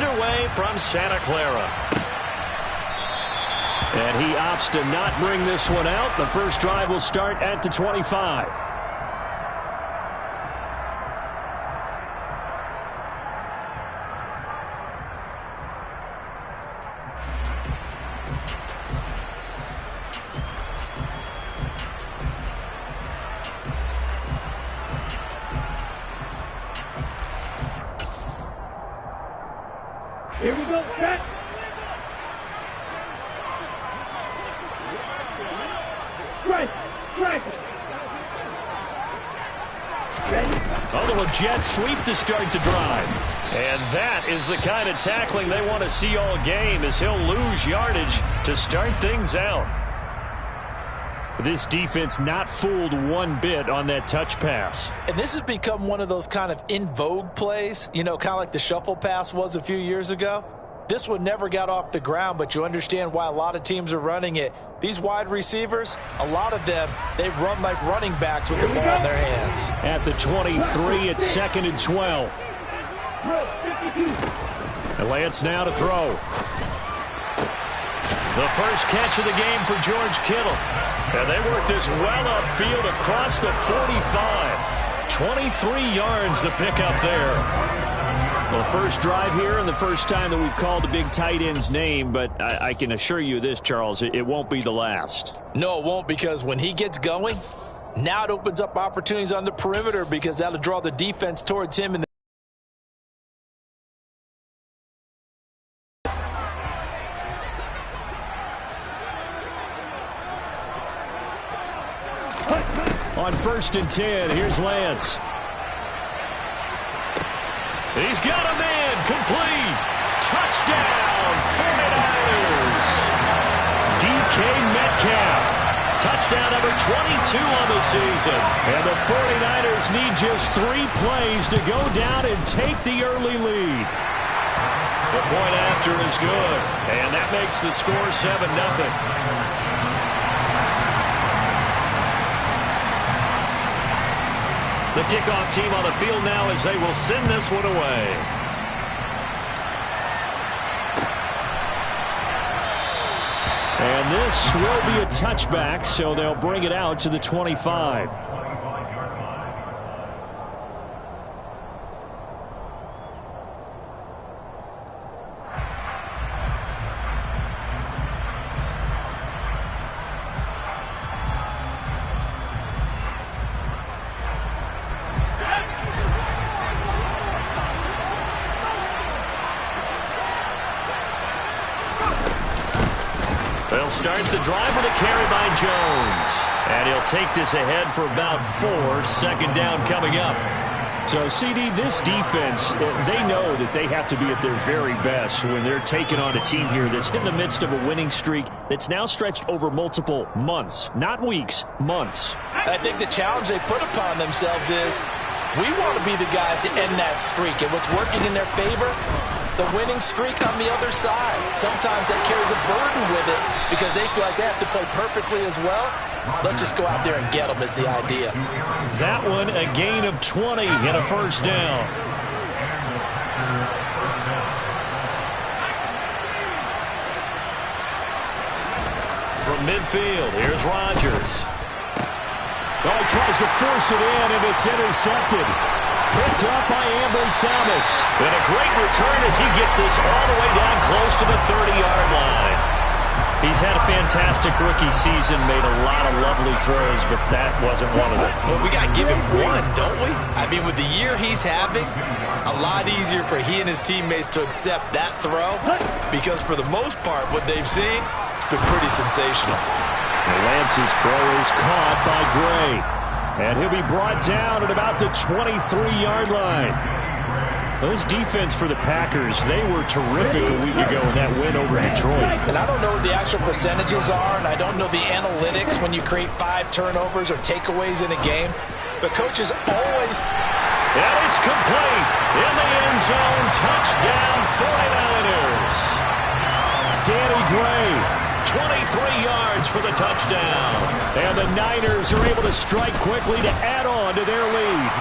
underway from Santa Clara. And he opts to not bring this one out. The first drive will start at the 25. Here we go, set. Strike. A little jet sweep to start the drive. And that is the kind of tackling they want to see all game, as he'll lose yardage to start things out. This defense not fooled one bit on that touch pass. And this has become one of those kind of in vogue plays, you know, kind of like the shuffle pass was a few years ago. This one never got off the ground, but you understand why a lot of teams are running it. These wide receivers, a lot of them, they run like running backs with the ball in their hands. At the 23, it's 2nd and 12. And Lance now to throw. The first catch of the game for George Kittle. And they work this well upfield across the 45. 23 yards the pickup there. Well, first drive here and the first time that we've called a big tight end's name, but I can assure you this, Charles, it won't be the last. No, it won't, because when he gets going, now it opens up opportunities on the perimeter, because that'll draw the defense towards him. On 1st and 10, here's Lance. He's got a man, complete. Touchdown, 49ers. DK Metcalf. Touchdown number 22 on the season. And the 49ers need just 3 plays to go down and take the early lead. The point after is good. And that makes the score 7-0. The kickoff team on the field now as they will send this one away. And this will be a touchback, so they'll bring it out to the 25. They'll start the drive with a carry by Jones. And he'll take this ahead for about 4. 2nd down coming up. So, CD, this defense, they know that they have to be at their very best when they're taking on a team here that's in the midst of a winning streak that's now stretched over multiple months. Not weeks, months. I think the challenge they put upon themselves is, we want to be the guys to end that streak. And what's working in their favor? The winning streak on the other side. Sometimes that carries a burden with it because they feel like they have to play perfectly as well. Let's just go out there and get them is the idea. That one, a gain of 20 and a 1st down. From midfield, here's Rodgers. Oh, he tries to force it in, and it's intercepted. Picked up by Ambry Thomas. And a great return as he gets this all the way down close to the 30-yard line. He's had a fantastic rookie season, made a lot of lovely throws, but that wasn't one of them. Well, we got to give him one, don't we? I mean, with the year he's having, a lot easier for he and his teammates to accept that throw, because for the most part, what they've seen, it's been pretty sensational. And Lance's throw is caught by Gray. And he'll be brought down at about the 23-yard line. This defense for the Packers, they were terrific a week ago in that win over Detroit. And I don't know what the actual percentages are, and I don't know the analytics when you create 5 turnovers or takeaways in a game. But coaches always... And it's complete. In the end zone, touchdown 49ers. Danny Gray. 23 yards for the touchdown. And the Niners are able to strike quickly to add on to their lead.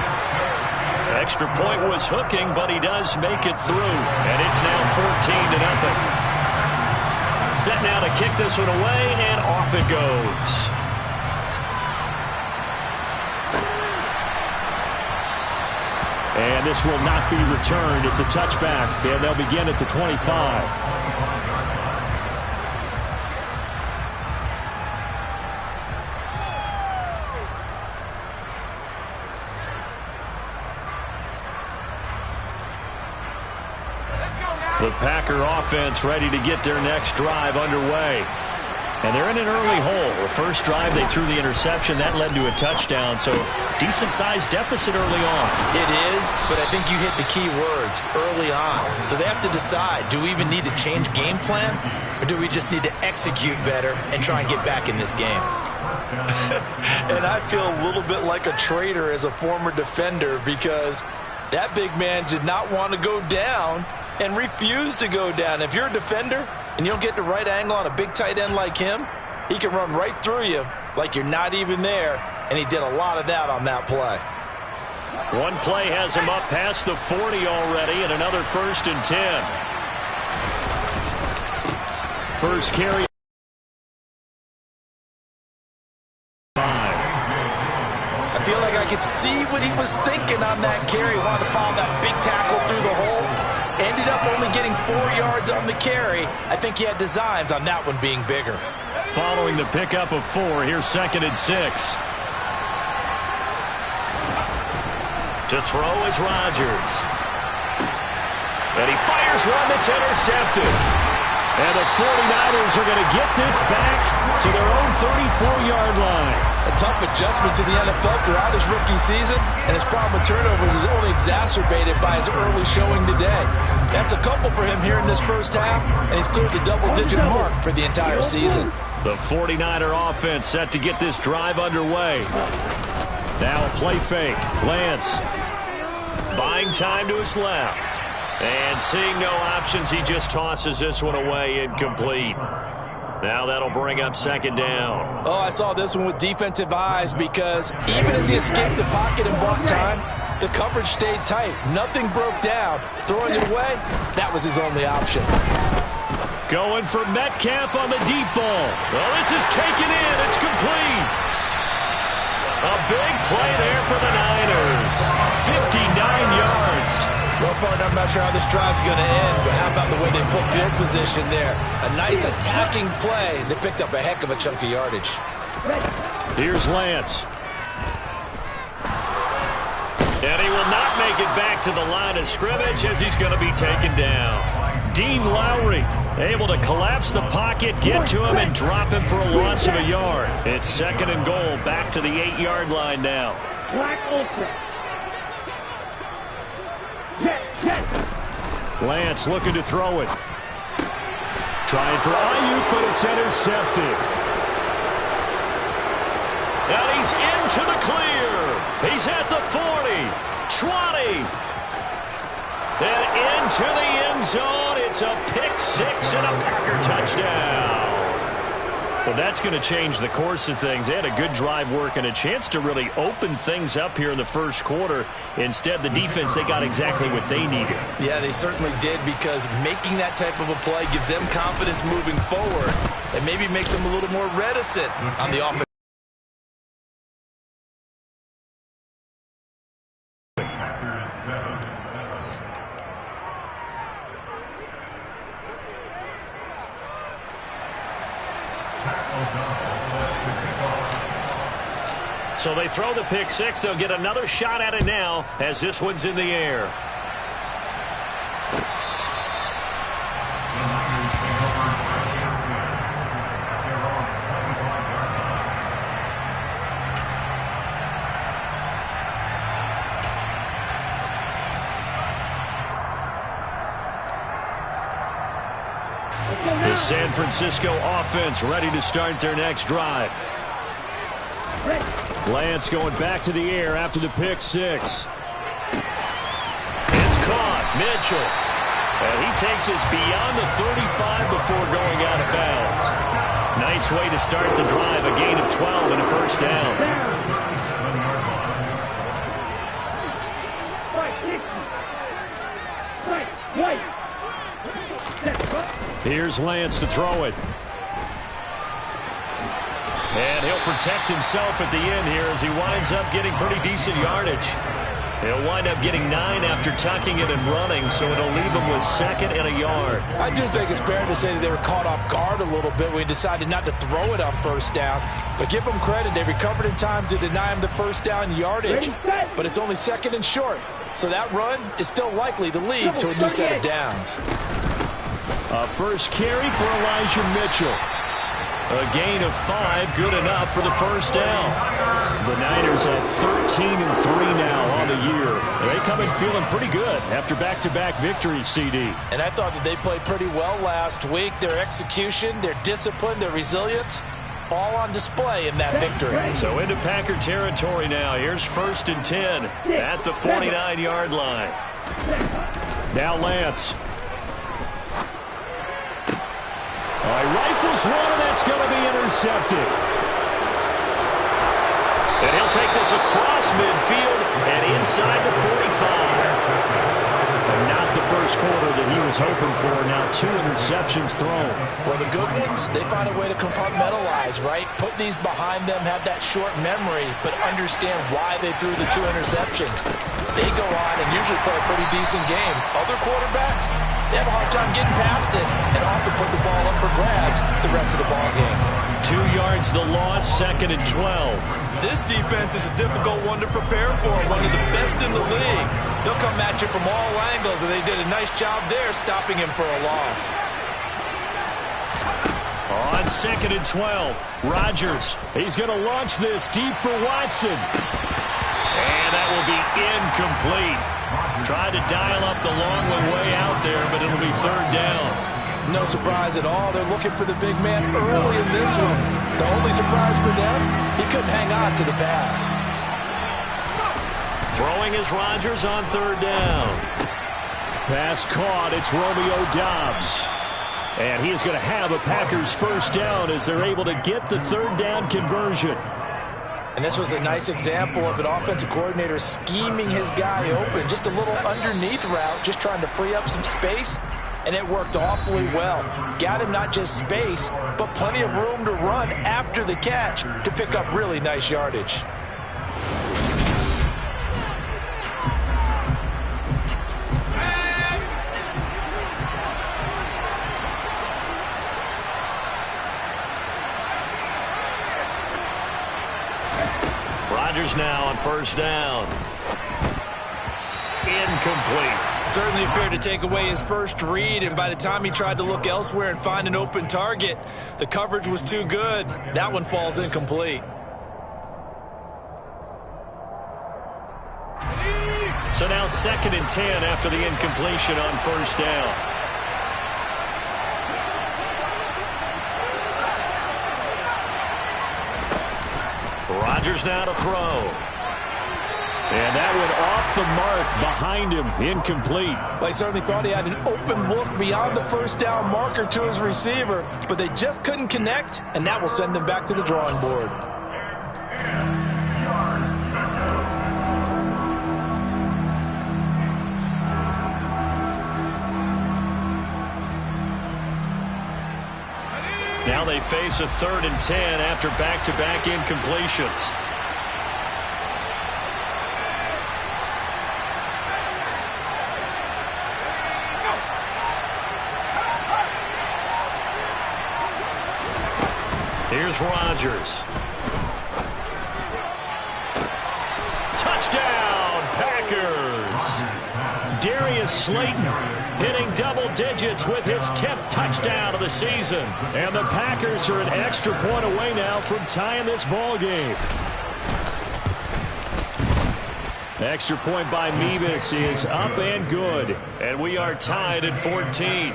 Extra point was hooking, but he does make it through. And it's now 14-0. Set now to kick this one away, and off it goes. And this will not be returned. It's a touchback, and they'll begin at the 25. The Packer offense ready to get their next drive underway. And they're in an early hole. The first drive, they threw the interception. That led to a touchdown, so decent-sized deficit early on. It is, but I think you hit the key words, early on. So they have to decide, do we even need to change game plan, or do we just need to execute better and try and get back in this game? And I feel a little bit like a traitor as a former defender because that big man did not want to go down and refused to go down. If you're a defender and you don't get the right angle on a big tight end like him, he can run right through you like you're not even there, and he did a lot of that on that play. One play has him up past the 40 already, and another 1st and 10. First carry. I feel like I could see what he was thinking on that carry. Wanted to follow that big tackle through the hole. Ended up only getting 4 yards on the carry. I think he had designs on that one being bigger. Following the pickup of 4, here's 2nd and 6. To throw is Rodgers. And he fires one that's intercepted. And the 49ers are going to get this back to their own 34-yard line. A tough adjustment to the NFL throughout his rookie season, and his problem with turnovers is only exacerbated by his early showing today. That's a couple for him here in this first half, and he's cleared the double-digit mark for the entire season. The 49er offense set to get this drive underway. Now a play fake. Lance buying time to his left. And seeing no options, he just tosses this one away incomplete. Now that'll bring up 2nd down. Oh, I saw this one with defensive eyes because even as he escaped the pocket and bought time, the coverage stayed tight. Nothing broke down. Throwing it away, that was his only option. Going for Metcalf on the deep ball. Well, this is taken in. It's complete. A big play there for the Niners. 59 yards. Well, partner, I'm not sure how this drive's going to end, but how about the way they flip field position there? A nice attacking play. They picked up a heck of a chunk of yardage. Here's Lance. And he will not make it back to the line of scrimmage as he's going to be taken down. Dean Lowry able to collapse the pocket, get to him, and drop him for a loss of a yard. It's 2nd and goal, back to the 8-yard line now. Lance looking to throw it. Trying for Ayuk, but it's intercepted. And he's into the clear. He's at the 40, 20. And into the end zone. It's a pick 6 and a Packer touchdown. Well, that's going to change the course of things. They had a good drive work and a chance to really open things up here in the first quarter. Instead, the defense, they got exactly what they needed. Yeah, they certainly did, because making that type of a play gives them confidence moving forward and maybe makes them a little more reticent on the offense. So they throw the pick 6. They'll get another shot at it now as this one's in the air. The San Francisco offense ready to start their next drive. Lance going back to the air after the pick 6. It's caught. Mitchell. And he takes us beyond the 35 before going out of bounds. Nice way to start the drive. A gain of 12 and a first down. Here's Lance to throw it. And he'll protect himself at the end here as he winds up getting pretty decent yardage. He'll wind up getting 9 after tucking it and running, so it'll leave him with 2nd and a yard. I do think it's fair to say that they were caught off guard a little bit when he decided not to throw it on first down. But give them credit, they recovered in time to deny him the first down yardage. But it's only 2nd and short, so that run is still likely to lead to a new set of downs. A first carry for Elijah Mitchell. A gain of 5, good enough for the first down. The Niners at 13-3 now on the year. They come in feeling pretty good after back-to-back victories, CD. And I thought that they played pretty well last week. Their execution, their discipline, their resilience, all on display in that victory. So into Packer territory now. Here's 1st and 10 at the 49-yard line. Now Lance. Rifles one, and that's going to be intercepted. And he'll take this across midfield and inside the 45. And not the first quarter that he was hoping for. Now 2 interceptions thrown. Well, the good ones, they find a way to compartmentalize, right? Put these behind them, have that short memory, but understand why they threw the 2 interceptions. They go on and usually play a pretty decent game. Other quarterbacks, they have a hard time getting past it and often put the ball up for grabs the rest of the ball game. 2 yards the loss, 2nd and 12. This defense is a difficult one to prepare for, one of the best in the league. They'll come at you from all angles, and they did a nice job there stopping him for a loss. On 2nd and 12, Rodgers. He's going to launch this deep for Watson. And that will be incomplete. Tried to dial up the long way out there, but it'll be 3rd down. No surprise at all. They're looking for the big man early in this one. The only surprise for them, he couldn't hang on to the pass. Throwing is Rodgers on 3rd down. Pass caught. It's Romeo Doubs. And he is going to have a Packers first down as they're able to get the 3rd down conversion. And this was a nice example of an offensive coordinator scheming his guy open. Just a little underneath route, just trying to free up some space. And it worked awfully well. Got him not just space, but plenty of room to run after the catch to pick up really nice yardage. Rodgers now on 1st down. Incomplete. Certainly appeared to take away his first read, and by the time he tried to look elsewhere and find an open target, the coverage was too good. That one falls incomplete. So now 2nd and 10 after the incompletion on 1st down. Rodgers now to throw. And that went off the mark behind him. Incomplete. Well, he certainly thought he had an open look beyond the 1st down marker to his receiver, but they just couldn't connect, and that will send them back to the drawing board. Now they face a 3rd and 10 after back-to-back incompletions. Here's Rodgers. Touchdown, Packers. Darius Slayton hitting double digits with his 10th touchdown of the season. And the Packers are an extra point away now from tying this ball game. Extra point by Mevis is up and good. And we are tied at 14.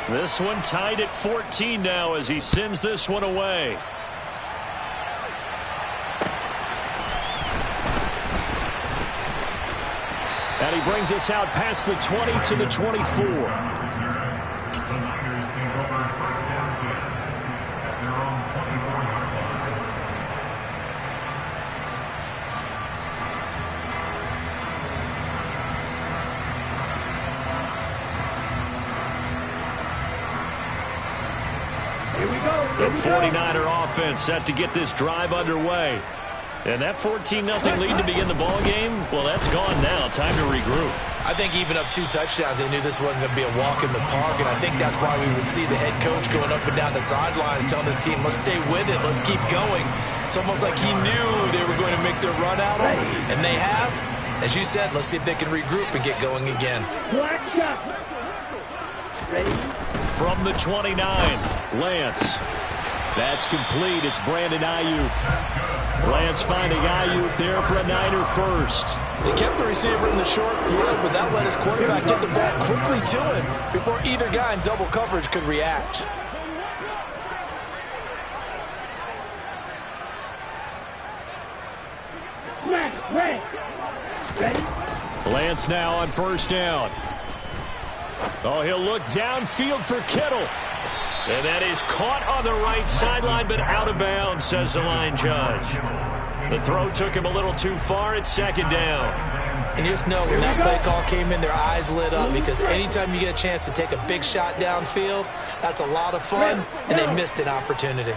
This one tied at 14 now as he sends this one away. And he brings us out past the 20 to the 24. The 49er offense set to get this drive underway. And that 14-0 lead to begin the ball game, well, that's gone now. Time to regroup. I think even up 2 touchdowns, they knew this wasn't going to be a walk in the park, and I think that's why we would see the head coach going up and down the sidelines telling his team, let's stay with it, let's keep going. It's almost like he knew they were going to make their run out of him, and they have. As you said, let's see if they can regroup and get going again. From the 29, Lance. That's complete. It's Brandon Ayuk. Lance finding Ayuk there for a Niner first. He kept the receiver in the short field, but that let his quarterback get the ball quickly to him before either guy in double coverage could react. Lance now on first down. Oh, he'll look downfield for Kittle. And that is caught on the right sideline, but out of bounds, says the line judge. The throw took him a little too far. It's second down. And you just know when that play call came in, their eyes lit up, because anytime you get a chance to take a big shot downfield, that's a lot of fun, and they missed an opportunity.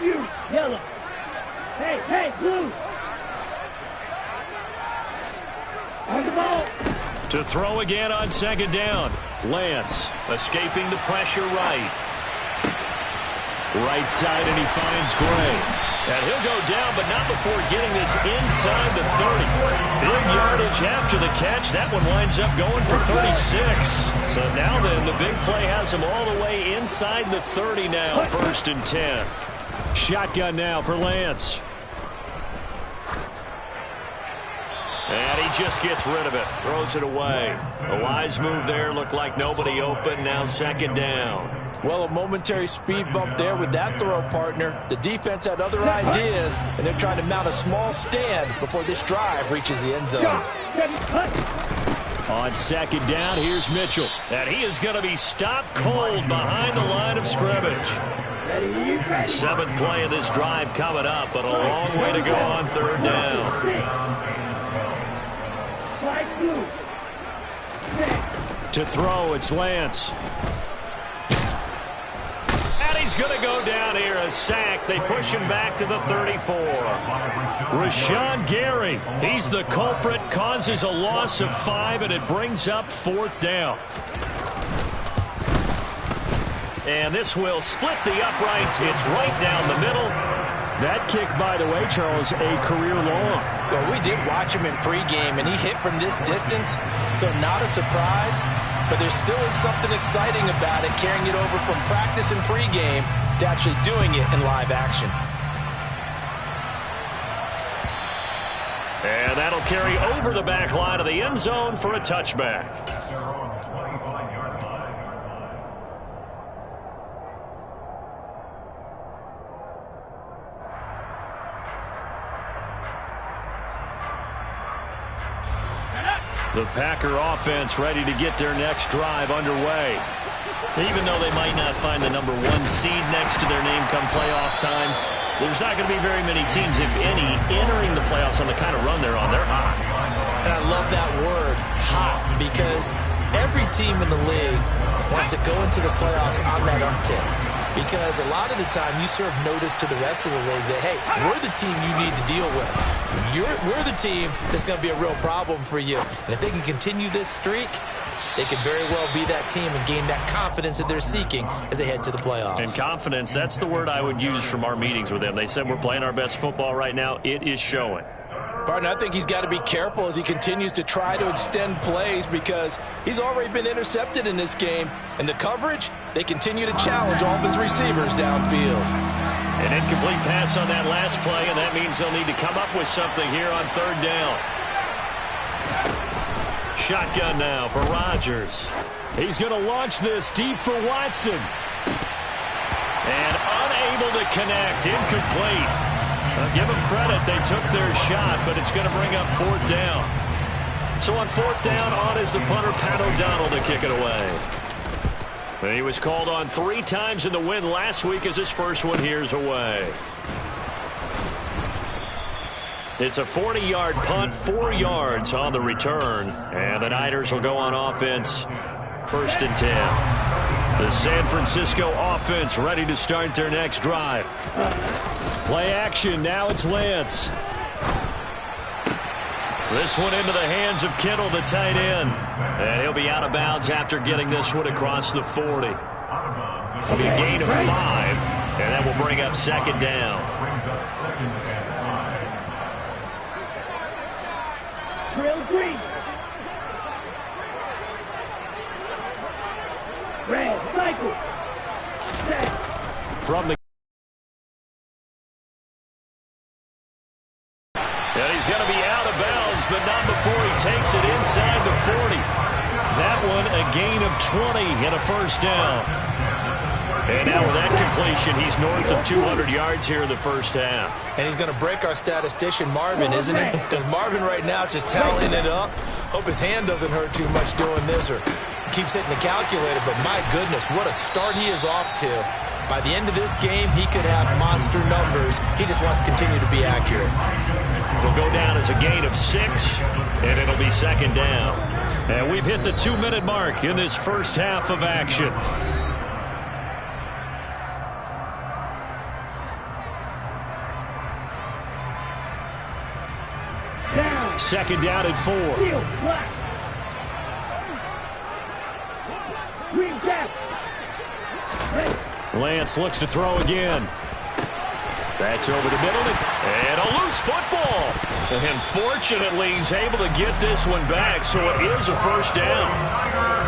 You, yellow. Hey, blue. On the ball. To throw again on second down. Lance escaping the pressure right. Right side, and he finds Gray. And he'll go down, but not before getting this inside the 30. Big yardage after the catch. That one winds up going for 36. So now then, the big play has him all the way inside the 30 now. 1st and 10. Shotgun now for Lance. And he just gets rid of it. Throws it away. A wise move there. Looked like nobody open. Now second down. Well, a momentary speed bump there with that throw, partner. The defense had other ideas, and they're trying to mount a small stand before this drive reaches the end zone. On second down, here's Mitchell. And he is going to be stopped cold behind the line of scrimmage. 7th play of this drive coming up, but a long way to go on 3rd down. To throw, it's Lance. And he's going to go down here, a sack. They push him back to the 34. Rashawn Gary, he's the culprit, causes a loss of 5, and it brings up 4th down. And this will split the uprights. It's right down the middle. That kick, by the way, Charles, a career long. Well, we did watch him in pregame, and he hit from this distance, so not a surprise. But there still is something exciting about it, carrying it over from practice and pregame to actually doing it in live action. And that'll carry over the back line of the end zone for a touchback. The Packer offense ready to get their next drive underway. Even though they might not find the number 1 seed next to their name come playoff time, there's not going to be very many teams, if any, entering the playoffs on the kind of run they're on. They're hot. And I love that word, hot, because every team in the league wants to go into the playoffs on that uptick. Because a lot of the time you serve notice to the rest of the league that, hey, we're the team you need to deal with. We're the team that's going to be a real problem for you. And if they can continue this streak, they could very well be that team and gain that confidence that they're seeking as they head to the playoffs. And confidence, that's the word I would use from our meetings with them. They said we're playing our best football right now. It is showing. Partner, I think he's got to be careful as he continues to try to extend plays because he's already been intercepted in this game. And the coverage, they continue to challenge all of his receivers downfield. An incomplete pass on that last play, and that means they'll need to come up with something here on 3rd down. Shotgun now for Rodgers. He's going to launch this deep for Watson. And unable to connect, incomplete. Give them credit, they took their shot, but it's going to bring up 4th down. So on 4th down, on is the punter, Pat O'Donnell, to kick it away. And he was called on 3 times in the win last week as his first one here's away. It's a 40-yard punt, 4 yards on the return. And the Niners will go on offense, 1st and 10. The San Francisco offense ready to start their next drive. Play action. Now it's Lance. This one into the hands of Kittle, the tight end. And he'll be out of bounds after getting this one across the 40. It'll be a gain of 5, and that will bring up 2nd down. Drill green. Red, cycle. Set. From the and he's going to be out of bounds, but not before he takes it inside the 40. That one a gain of 20 and a 1st down. And now with that completion, he's north of 200 yards here in the 1st half. And he's going to break our statistician Marvin, isn't he? Because Marvin right now is just tallying it up. Hope his hand doesn't hurt too much doing this or keeps hitting the calculator. But my goodness, what a start he is off to. By the end of this game, he could have monster numbers. He just wants to continue to be accurate. It'll go down as a gain of 6, and it'll be 2nd down. And we've hit the 2-minute mark in this 1st half of action. Down. 2nd down and 4. Field, black. Green cap. Hey. Lance looks to throw again. That's over the middle, and a loose football. And fortunately, he's able to get this one back, so it is a 1st down.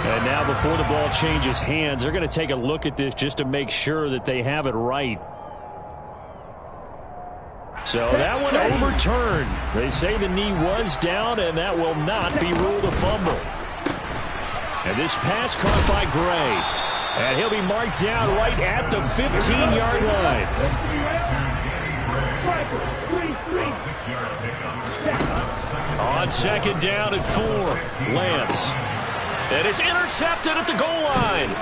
And now before the ball changes hands, they're going to take a look at this just to make sure that they have it right. So that one overturned. They say the knee was down, and that will not be ruled a fumble. And this pass caught by Gray. And he'll be marked down right at the 15-yard line. On 2nd down and 4, Lance. And it's intercepted at the goal line.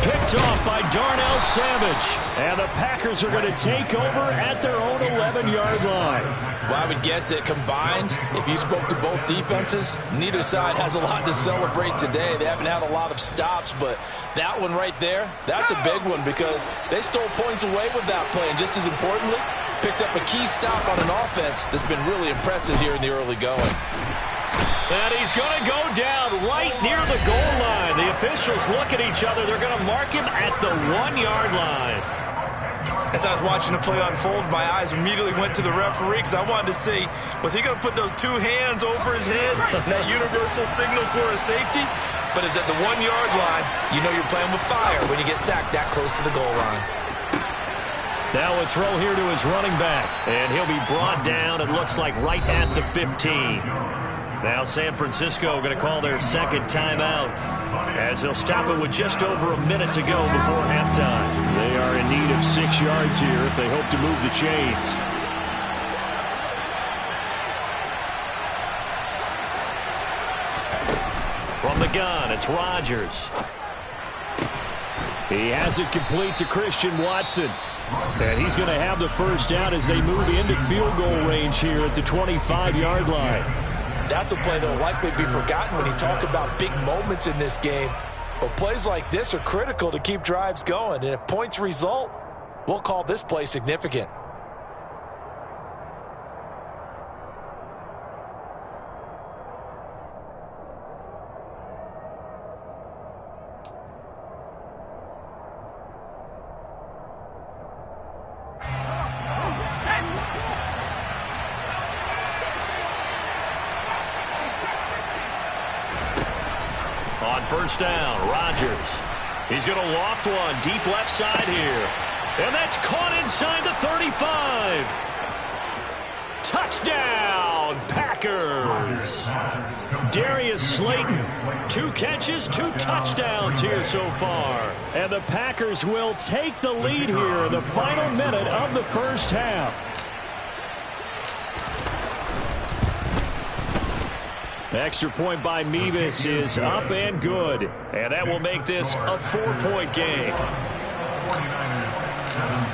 Picked off by Darnell Savage. And the Packers are going to take over at their own 11-yard line. Well, I would guess that combined, if you spoke to both defenses, neither side has a lot to celebrate today. They haven't had a lot of stops, but that one right there, that's a big one because they stole points away with that play. And just as importantly, picked up a key stop on an offense that's been really impressive here in the early going. And he's going to go down right near the goal line. The officials look at each other. They're going to mark him at the 1-yard line. As I was watching the play unfold, my eyes immediately went to the referee because I wanted to see, was he going to put those 2 hands over his head, that universal signal for a safety? But it's at the 1-yard line. You know you're playing with fire when you get sacked that close to the goal line. Now a throw here to his running back. And he'll be brought down, it looks like, right at the 15. Now San Francisco going to call their 2nd timeout as they'll stop it with just over a minute to go before halftime. They are in need of 6 yards here if they hope to move the chains. From the gun, it's Rodgers. He has it complete to Christian Watson. And he's going to have the 1st down as they move into field goal range here at the 25-yard line. That's a play that will likely be forgotten when you talk about big moments in this game. But plays like this are critical to keep drives going. And if points result, we'll call this play significant. On 1st down, Rodgers. He's going to loft one deep left side here. And that's caught inside the 35. Touchdown, Packers. Darius Slayton, 2 catches, 2 touchdowns here so far. And the Packers will take the lead here in the final minute of the 1st half. Extra point by Mevis is up and good. And that will make this a 4-point game.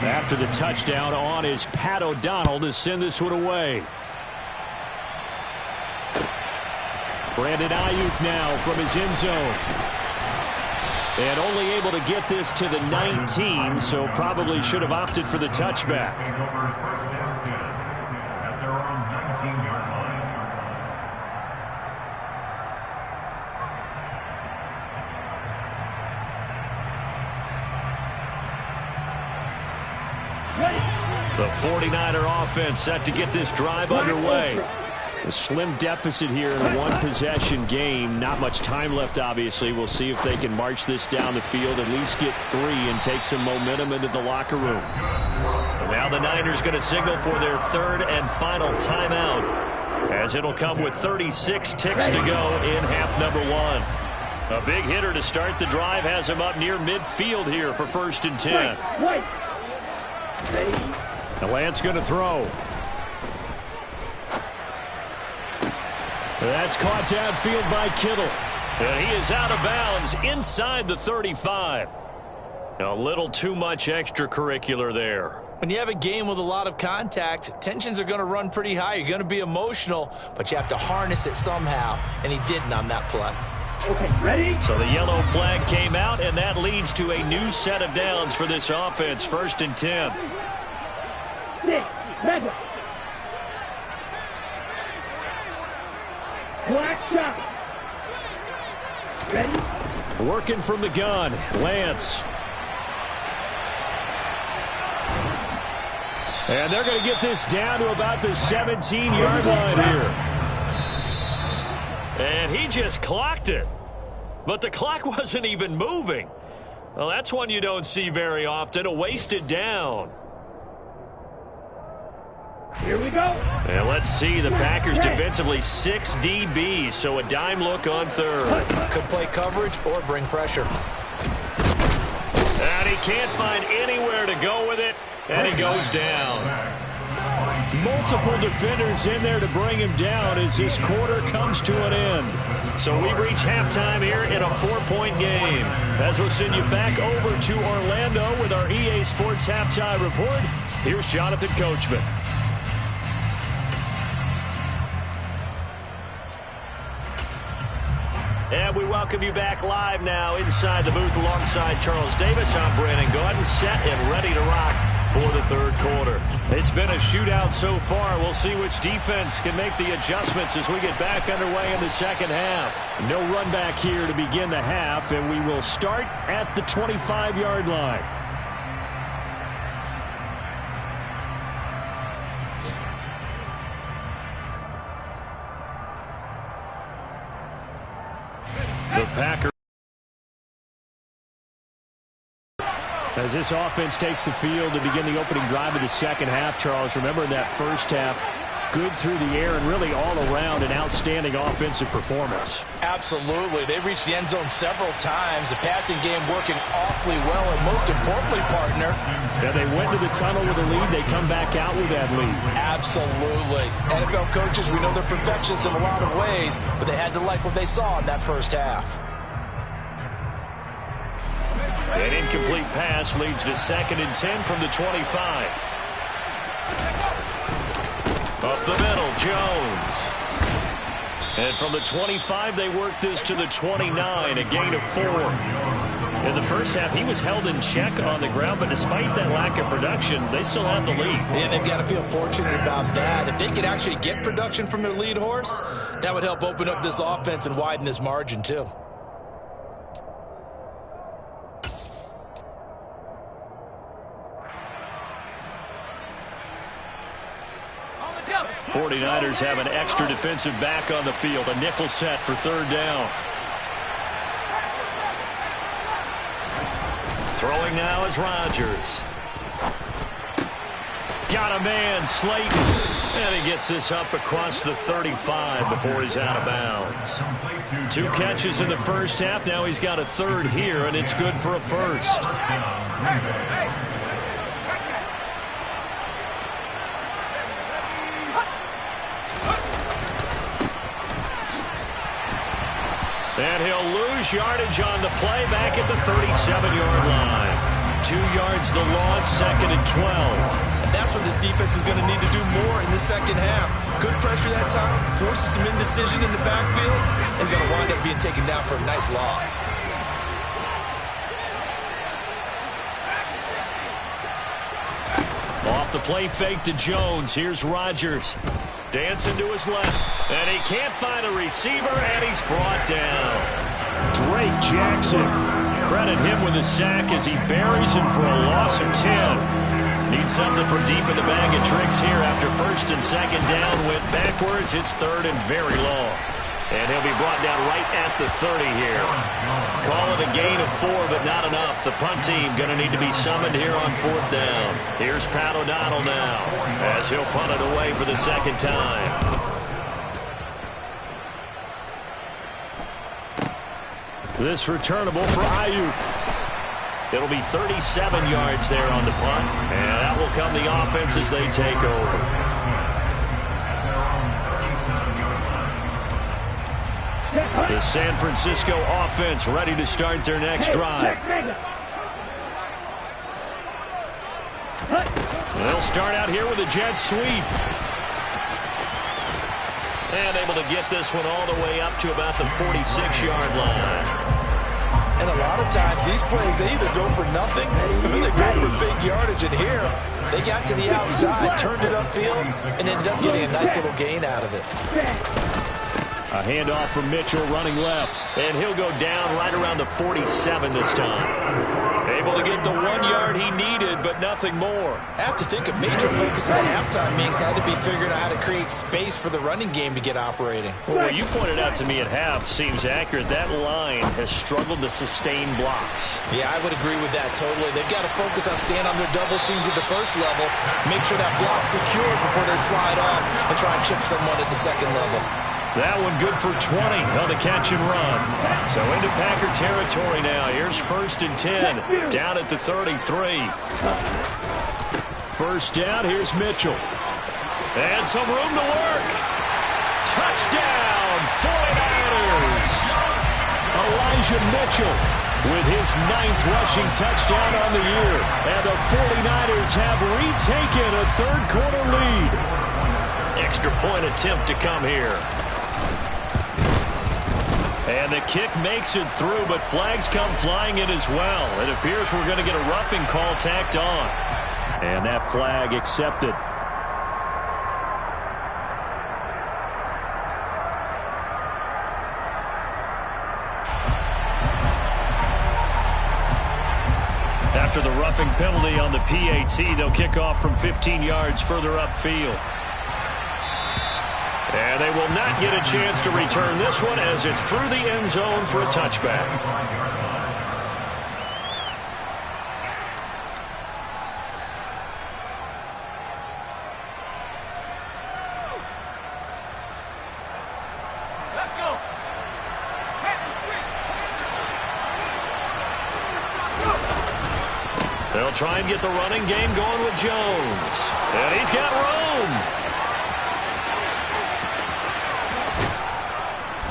After the touchdown on is Pat O'Donnell to send this one away. Brandon Ayuk now from his end zone. And only able to get this to the 19, so probably should have opted for the touchback. The 49er offense set to get this drive underway. A slim deficit here in a one-possession game. Not much time left, obviously. We'll see if they can march this down the field, at least get 3, and take some momentum into the locker room. Now the Niners going to signal for their 3rd and final timeout, as it'll come with 36 ticks to go in half number 1. A big hitter to start the drive has him up near midfield here for 1st and 10. The Lance going to throw. That's caught downfield by Kittle. And he is out of bounds inside the 35. A little too much extracurricular there. When you have a game with a lot of contact, tensions are going to run pretty high. You're going to be emotional, but you have to harness it somehow, and he didn't on that play. Okay, ready? So the yellow flag came out, and that leads to a new set of downs for this offense. 1st and 10. 6, 7. Black shot. Ready? Working from the gun, Lance. And they're going to get this down to about the 17-yard line here. And he just clocked it. But the clock wasn't even moving. Well, that's one you don't see very often, a wasted down. Here we go. And let's see, the Packers defensively 6 DBs, so a dime look on 3rd. Could play coverage or bring pressure. And he can't find anywhere to go with it, and he goes down. Multiple defenders in there to bring him down as this quarter comes to an end. So we've reached halftime here in a 4-point game. As we'll send you back over to Orlando with our EA Sports Halftime Report, here's Jonathan Coachman. And we welcome you back live now inside the booth alongside Charles Davis. I'm Brandon Gaudin, set and ready to rock for the 3rd quarter. It's been a shootout so far. We'll see which defense can make the adjustments as we get back underway in the 2nd half. No run back here to begin the half, and we will start at the 25-yard line. The Packers, as this offense takes the field to begin the opening drive of the 2nd half, Charles, remember in that 1st half, good through the air and really all around an outstanding offensive performance. Absolutely. They reached the end zone several times. The passing game working awfully well, and most importantly, partner. Yeah, they went to the tunnel with a lead. They come back out with that lead. Absolutely. NFL coaches, we know they're perfectionists in a lot of ways, but they had to like what they saw in that 1st half. An incomplete pass leads to 2nd and 10 from the 25. Up the middle, Jones. And from the 25, they work this to the 29, a gain of 4. In the 1st half, he was held in check on the ground, but despite that lack of production, they still have the lead. And they've got to feel fortunate about that. If they could actually get production from their lead horse, that would help open up this offense and widen this margin, too. 49ers have an extra defensive back on the field. A nickel set for 3rd down. Throwing now is Rodgers. Got a man, Slayton. And he gets this up across the 35 before he's out of bounds. 2 catches in the 1st half. Now he's got a 3rd here, and it's good for a 1st. And he'll lose yardage on the play back at the 37-yard line. 2 yards the loss, 2nd and 12. And that that's what this defense is going to need to do more in the second half. Good pressure that time, forces some indecision in the backfield, and is going to wind up being taken down for a nice loss. Off the play fake to Jones. Here's Rodgers. Dancing to his left. And he can't find a receiver, and he's brought down. Drake Jackson. Credit him with a sack as he buries him for a loss of 10. Need something from deep in the bag of tricks here after first and second down. Went backwards. It's third and very long. And he'll be brought down right at the 30 here. Call it a gain of 4, but not enough. The punt team going to need to be summoned here on fourth down. Here's Pat O'Donnell now as he'll punt it away for the second time. This returnable for Ayuk. It'll be 37 yards there on the punt, and that will come the offense as they take over. The San Francisco offense ready to start their next drive. They'll start out here with a jet sweep. And able to get this one all the way up to about the 46-yard line. And a lot of times these plays, they either go for nothing or they go for big yardage. And here, they got to the outside, turned it upfield, and ended up getting a nice little gain out of it. A handoff from Mitchell running left. And he'll go down right around the 47 this time. Able to get the 1 yard he needed, but nothing more. I have to think a major focus at halftime, Minks, had to be figuring out how to create space for the running game to get operating. Well, what you pointed out to me at half seems accurate. That line has struggled to sustain blocks. Yeah, I would agree with that totally. They've got to focus on staying on their double teams at the first level, make sure that block's secure before they slide off and try and chip someone at the second level. That one good for 20 on the catch and run. So into Packer territory now. Here's first and 10. Down at the 33. First down, here's Mitchell. And some room to work. Touchdown, 49ers. Elijah Mitchell with his 9th rushing touchdown on the year. And the 49ers have retaken a third-quarter lead. Extra point attempt to come here. And the kick makes it through, but flags come flying in as well. It appears we're going to get a roughing call tacked on. And that flag accepted. After the roughing penalty on the PAT, they'll kick off from 15 yards further upfield. And they will not get a chance to return this one as it's through the end zone for a touchback. Let's go. They'll try and get the running game going with Jones. And he's got room.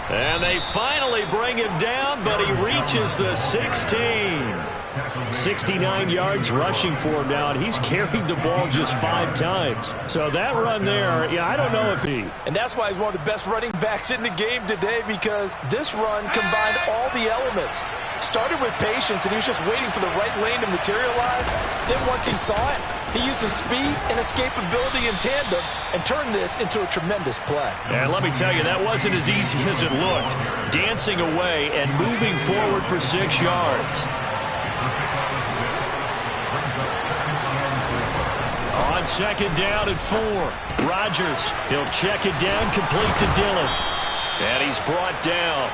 And they finally bring him down, but he reaches the 16. 69 yards rushing for him now, and he's carried the ball just 5 times. So that run there, yeah, I don't know if he... And that's why he's one of the best running backs in the game today, because this run combined all the elements. Started with patience, and he was just waiting for the right lane to materialize. Then once he saw it, he used his speed and escapability in tandem and turned this into a tremendous play. And let me tell you, that wasn't as easy as it looked. Dancing away and moving forward for 6 yards. On second down at 4. Rodgers, he'll check it down, complete to Dillon. And he's brought down.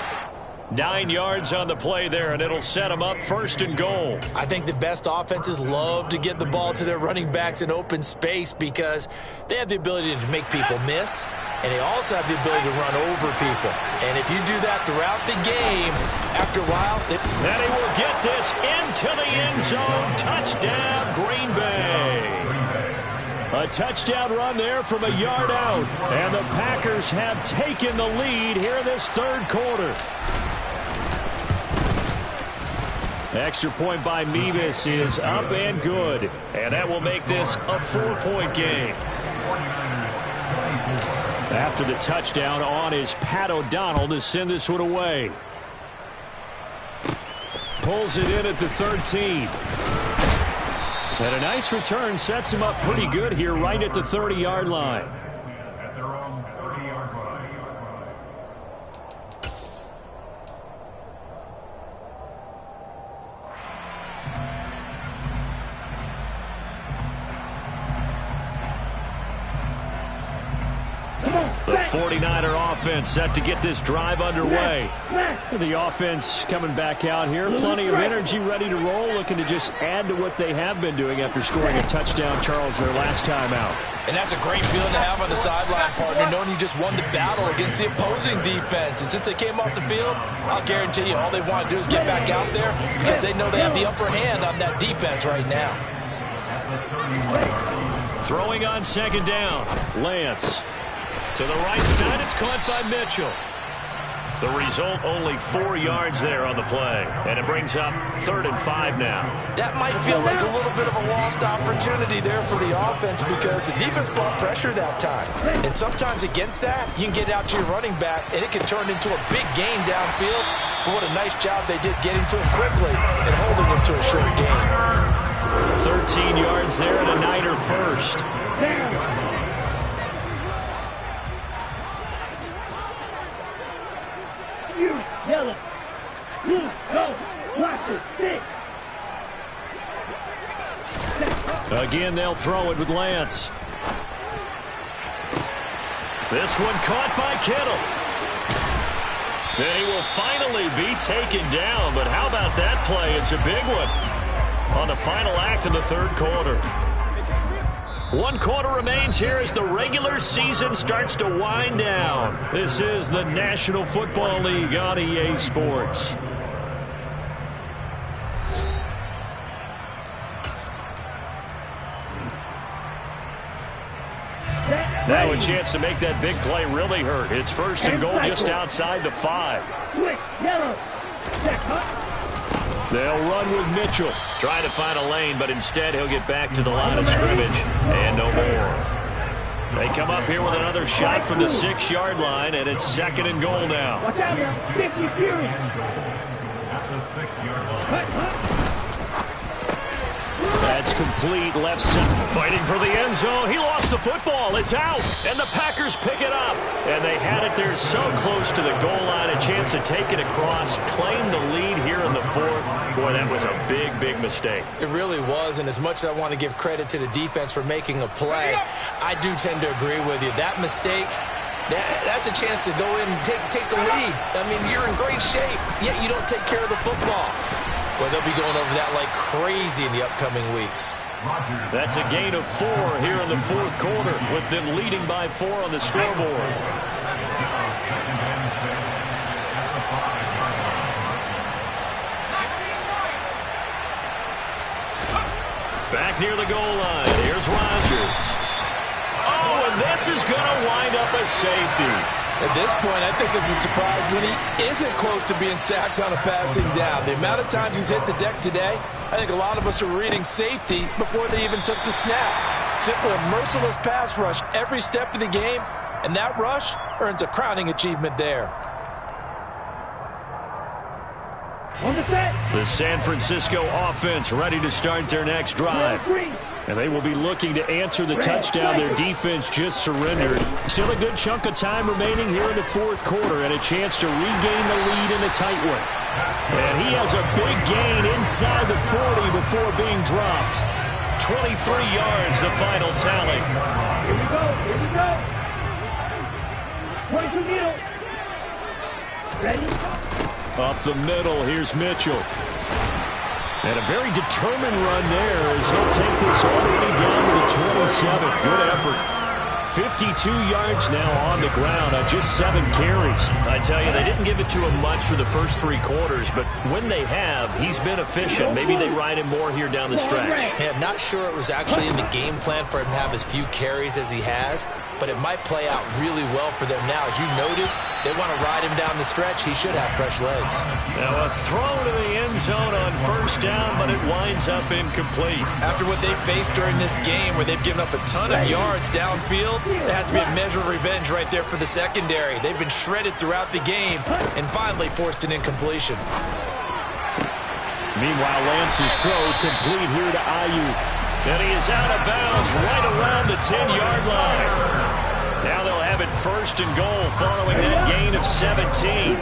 9 yards on the play there, and it'll set them up first and goal. I think the best offenses love to get the ball to their running backs in open space because they have the ability to make people miss, and they also have the ability to run over people. And if you do that throughout the game, after a while... And he will get this into the end zone. Touchdown, Green Bay. A touchdown run there from a yard out. And the Packers have taken the lead here in this third quarter. Extra point by Mevis is up and good. And that will make this a 4-point game. After the touchdown, on is Pat O'Donnell to send this one away. Pulls it in at the 13. And a nice return sets him up pretty good here right at the 30-yard line. The 49er offense set to get this drive underway. The offense coming back out here. Plenty of energy, ready to roll, looking to just add to what they have been doing after scoring a touchdown, Charles, their last time out. And that's a great feeling to have on the sideline, partner, knowing you just won the battle against the opposing defense. And since they came off the field, I'll guarantee you all they want to do is get back out there because they know they have the upper hand on that defense right now. Throwing on second down, Lance. To the right side, it's caught by Mitchell. The result, only 4 yards there on the play. And it brings up 3rd and 5 now. That might feel like a little bit of a lost opportunity there for the offense because the defense brought pressure that time. And sometimes against that, you can get out to your running back, and it can turn into a big gain downfield. But what a nice job they did getting to him quickly and holding him to a short gain. 13 yards there and a Niner first. Yellow. Blue. Go. Black. Stick. Again, they'll throw it with Lance. This one caught by Kittle. And he will finally be taken down. But how about that play? It's a big one on the final act of the 3rd quarter. 1 quarter remains here as the regular season starts to wind down. This is the National Football League on EA Sports. Now a chance to make that big play really hurt. It's 1st and goal just outside the 5. They'll run with Mitchell. Trying to find a lane, but instead he'll get back to the line of scrimmage. And no more. They come up here with another shot from the 6-yard line, and it's 2nd and goal now. Watch out, 50 Fury. At the 6-yard line. That's complete, left center, fighting for the end zone. He lost the football. It's out, and the Packers pick it up. And they had it there so close to the goal line, a chance to take it across, claim the lead here in the 4th. Boy, that was a big, big mistake. It really was, and as much as I want to give credit to the defense for making a play, I do tend to agree with you. That mistake, that's a chance to go in and take the lead. I mean, you're in great shape, yet you don't take care of the football. Well, they'll be going over that like crazy in the upcoming weeks. That's a gain of 4 here in the 4th quarter, with them leading by 4 on the scoreboard. Back near the goal line. Here's Rodgers. Oh, and this is going to wind up a safety. At this point, I think it's a surprise when he isn't close to being sacked on a passing down. The amount of times he's hit the deck today, I think a lot of us are reading safety before they even took the snap. Simply a merciless pass rush every step of the game, and that rush earns a crowning achievement there. On the set. The San Francisco offense ready to start their next drive. And they will be looking to answer the touchdown their defense just surrendered. Still a good chunk of time remaining here in the 4th quarter and a chance to regain the lead in a tight one. And he has a big gain inside the 40 before being dropped. 23 yards, the final tally. Here we go. Here we go. 22 middle. Ready? Up the middle, here's Mitchell. And a very determined run there as he'll take this all the way down to the 27. Good effort. 52 yards now on the ground on just 7 carries. I tell you, they didn't give it to him much for the first 3 quarters, but when they have, he's been efficient. Maybe they ride him more here down the stretch. Yeah, not sure it was actually in the game plan for him to have as few carries as he has, but it might play out really well for them now. As you noted, they want to ride him down the stretch. He should have fresh legs. Now a throw to the end zone on first down, but it winds up incomplete. After what they faced during this game where they've given up a ton of yards downfield, there has to be a measure of revenge right there for the secondary. They've been shredded throughout the game and finally forced an incompletion. Meanwhile, Lance's throw complete here to Ayuk. And he is out of bounds right around the 10-yard line. Now they'll have it first and goal following that gain of 17.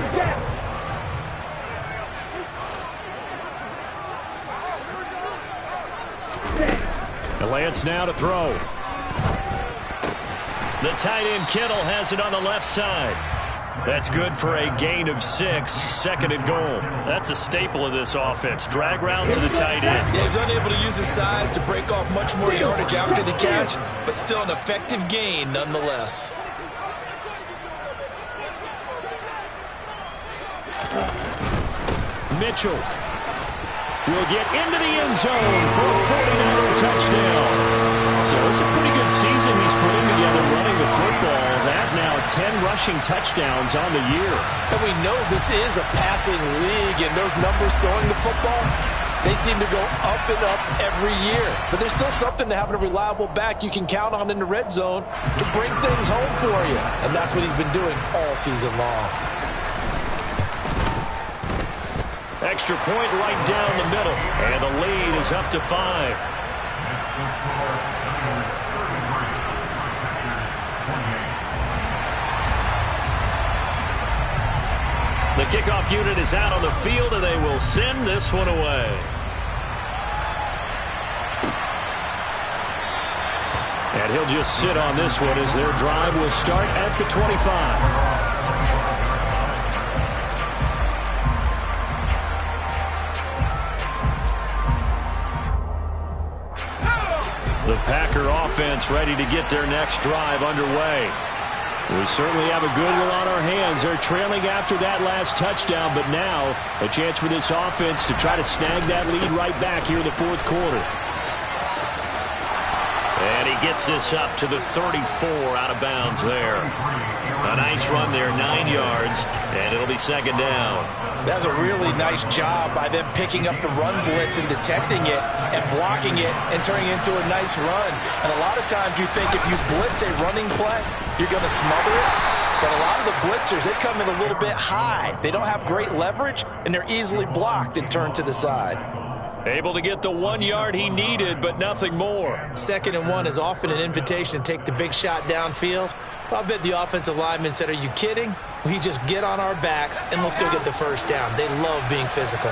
And Lance now to throw. The tight end Kittle has it on the left side. That's good for a gain of 6, second and goal. That's a staple of this offense. Drag route to the tight end. Yeah, he's unable to use his size to break off much more yardage after the catch, but still an effective gain nonetheless. Mitchell will get into the end zone for a 49er touchdown. So it's a pretty good season he's putting together running the football. That now 10 rushing touchdowns on the year. And we know this is a passing league, and those numbers throwing the football, they seem to go up and up every year. But there's still something to having a reliable back you can count on in the red zone to bring things home for you. And that's what he's been doing all season long. Extra point right down the middle. And the lead is up to 5. The kickoff unit is out on the field, and they will send this one away. And he'll just sit on this one as their drive will start at the 25. The Packer offense ready to get their next drive underway. We certainly have a good one on our hands. They're trailing after that last touchdown, but now a chance for this offense to try to snag that lead right back here in the fourth quarter. And he gets this up to the 34 out of bounds there. A nice run there, 9 yards, and it'll be second down. That's a really nice job by them picking up the run blitz and detecting it and blocking it and turning it into a nice run. And a lot of times you think if you blitz a running play, you're going to smother it. But a lot of the blitzers, they come in a little bit high. They don't have great leverage, and they're easily blocked and turned to the side. Able to get the 1 yard he needed, but nothing more. 2nd and 1 is often an invitation to take the big shot downfield. I bet the offensive lineman said, are you kidding? We just get on our backs and let's go get the first down. They love being physical.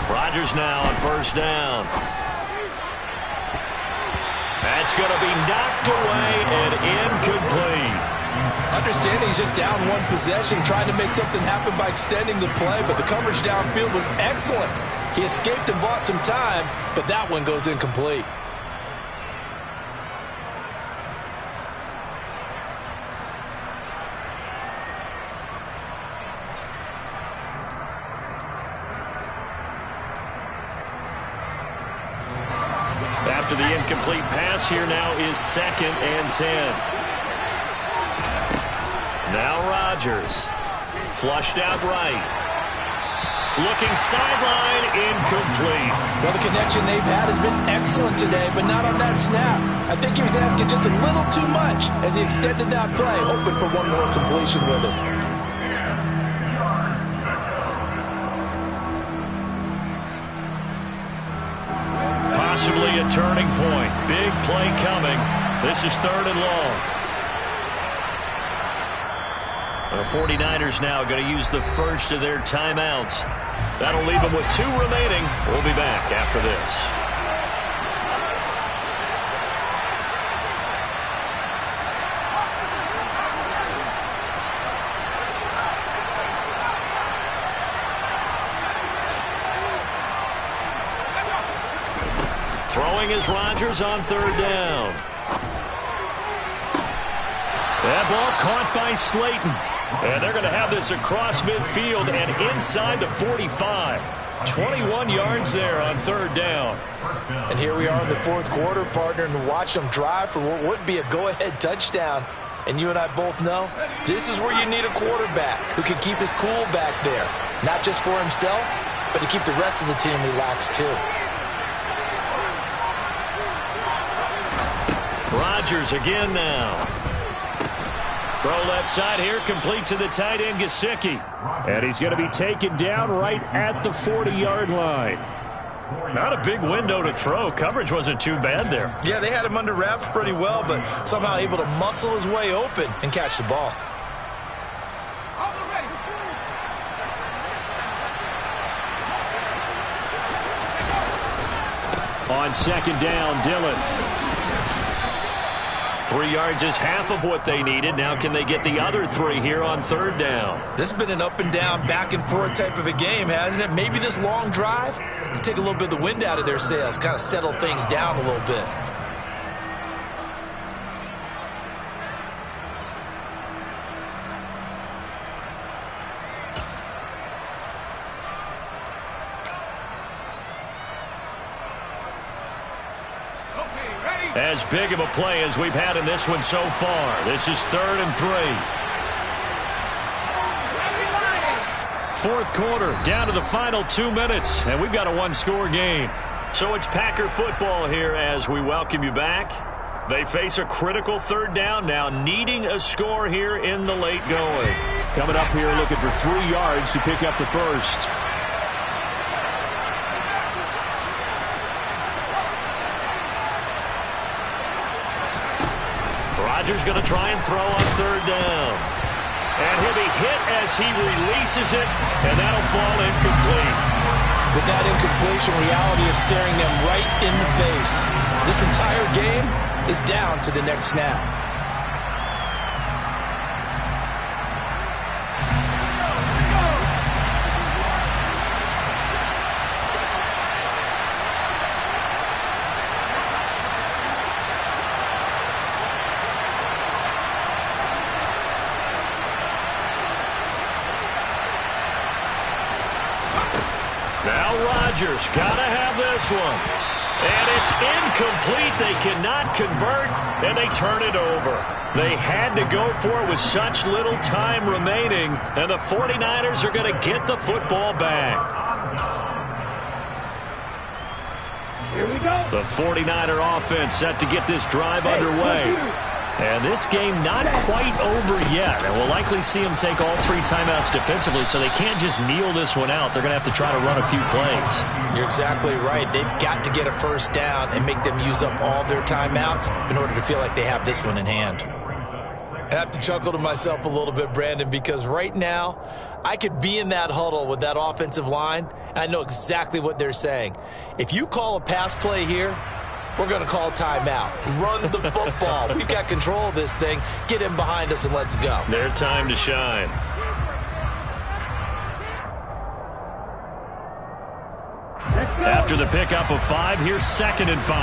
Rodgers now on first down. That's going to be knocked away and incomplete. Understanding he's just down one possession, trying to make something happen by extending the play, but the coverage downfield was excellent. He escaped and bought some time, but that one goes incomplete. After the incomplete pass, here now is 2nd and 10. Now Rodgers, flushed out right. Looking sideline, incomplete. Well, the connection they've had has been excellent today, but not on that snap. I think he was asking just a little too much as he extended that play, hoping for one more completion with it. Possibly a turning point. Big play coming. This is 3rd and long. The 49ers now going to use the first of their timeouts. That'll leave them with 2 remaining. We'll be back after this. Throwing is Rodgers on 3rd down. That ball caught by Slayton. And they're going to have this across midfield and inside the 45. 21 yards there on third down. And here we are in the fourth quarter, partner, and watch them drive for what would be a go-ahead touchdown. And you and I both know this is where you need a quarterback who can keep his cool back there. Not just for himself, but to keep the rest of the team relaxed too. Rodgers again now. Throw left side here, complete to the tight end, Gesicki. And he's going to be taken down right at the 40-yard line. Not a big window to throw. Coverage wasn't too bad there. Yeah, they had him under wraps pretty well, but somehow able to muscle his way open and catch the ball. On second down, Dillon. 3 yards is half of what they needed. Now can they get the other 3 here on third down? This has been an up and down, back and forth type of a game, hasn't it? Maybe this long drive can take a little bit of the wind out of their sails, kind of settle things down a little bit. As big of a play as we've had in this one so far. This is 3rd and 3. Fourth quarter, down to the final 2 minutes, and we've got a one-score game. So it's Packer football here as we welcome you back. They face a critical third down now, needing a score here in the late going. Coming up here looking for 3 yards to pick up the first. Rodgers going to try and throw on third down. And he'll be hit as he releases it, and that'll fall incomplete. With that incompletion, reality is staring them right in the face. This entire game is down to the next snap. Rodgers got to have this one. And it's incomplete. They cannot convert, and they turn it over. They had to go for it with such little time remaining, and the 49ers are going to get the football back. Here we go. The 49er offense set to get this drive underway. And this game not quite over yet. And we'll likely see them take all 3 timeouts defensively, so they can't just kneel this one out. They're going to have to try to run a few plays. You're exactly right. They've got to get a first down and make them use up all their timeouts in order to feel like they have this one in hand. I have to chuckle to myself a little bit, Brandon, because right now I could be in that huddle with that offensive line, and I know exactly what they're saying. If you call a pass play here, we're going to call timeout. Run the football. We've got control of this thing. Get in behind us and let's go. Their time to shine. After the pickup of 5, here's 2nd and 5.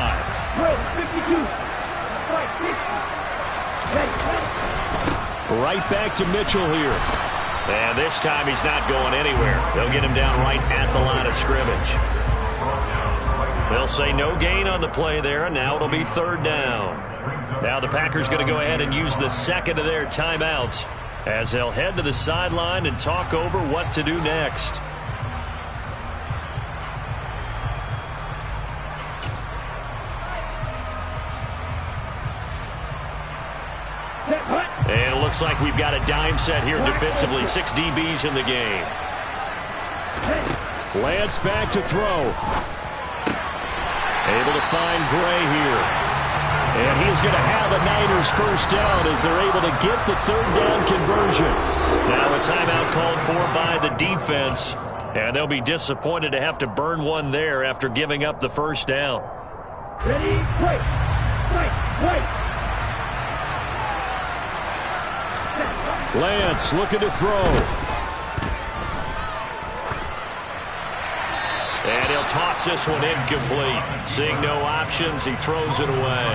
Right back to Mitchell here. And this time he's not going anywhere. They'll get him down right at the line of scrimmage. They'll say no gain on the play there, and now it'll be 3rd down. Now the Packers going to go ahead and use the 2nd of their timeouts as they'll head to the sideline and talk over what to do next. And it looks like we've got a dime set here defensively. 6 DBs in the game. Lance back to throw. Able to find Gray here. And he's going to have a Niners first down as they're able to get the 3rd down conversion. Now a timeout called for by the defense. And they'll be disappointed to have to burn one there after giving up the first down. Ready, break. Break. Lance looking to throw. And he'll They'll toss this one incomplete. Seeing no options, he throws it away.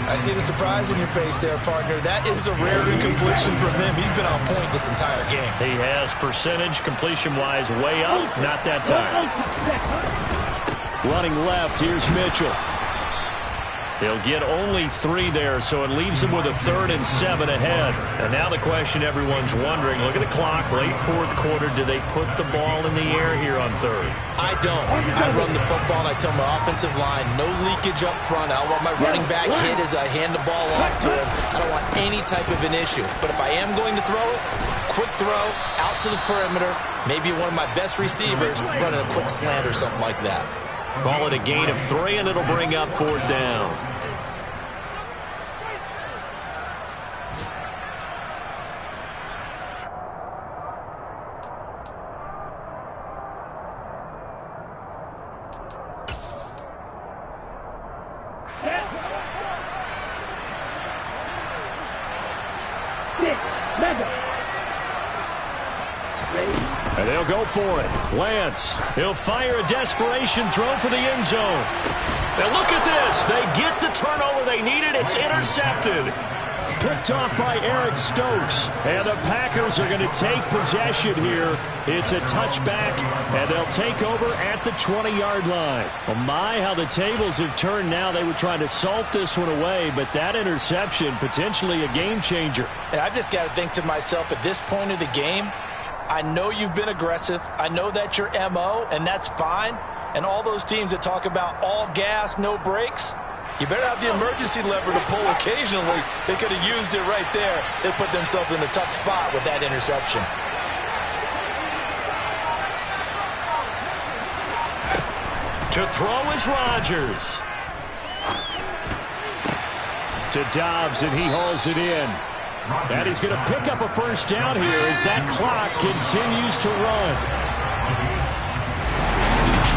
I see the surprise in your face there, partner. That is a rare incompletion from him. He's been on point this entire game. He has percentage completion-wise way up. Not that time. Running left, here's Mitchell. He'll get only 3 there, so it leaves him with a 3rd and 7 ahead. And now the question everyone's wondering, look at the clock, late 4th quarter, do they put the ball in the air here on 3rd? I don't. I run the football, and I tell my offensive line, no leakage up front. I don't want my running back hit as I hand the ball off to him. I don't want any type of an issue. But if I am going to throw it, quick throw, out to the perimeter, maybe one of my best receivers running a quick slant or something like that. Call it a gain of 3, and it'll bring up 4th down. And they'll go for it. Lance, he'll fire a desperation throw for the end zone. Now look at this. They get the turnover they needed. It's intercepted. Picked off by Eric Stokes. And the Packers are going to take possession here. It's a touchback, and they'll take over at the 20-yard line. Oh, my, how the tables have turned now. They were trying to salt this one away, but that interception, potentially a game changer. And I've just got to think to myself, at this point of the game, I know you've been aggressive. I know that's your MO, and that's fine. And all those teams that talk about all gas, no brakes, you better have the emergency lever to pull occasionally. They could have used it right there. They put themselves in a tough spot with that interception. To throw is Rodgers. To Dobbs, and he hauls it in. And he's going to pick up a 1st down here as that clock continues to run.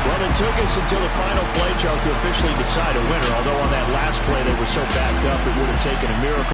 Well, it took us until the final play, Charles, to officially decide a winner, although on that last play they were so backed up it would have taken a miracle.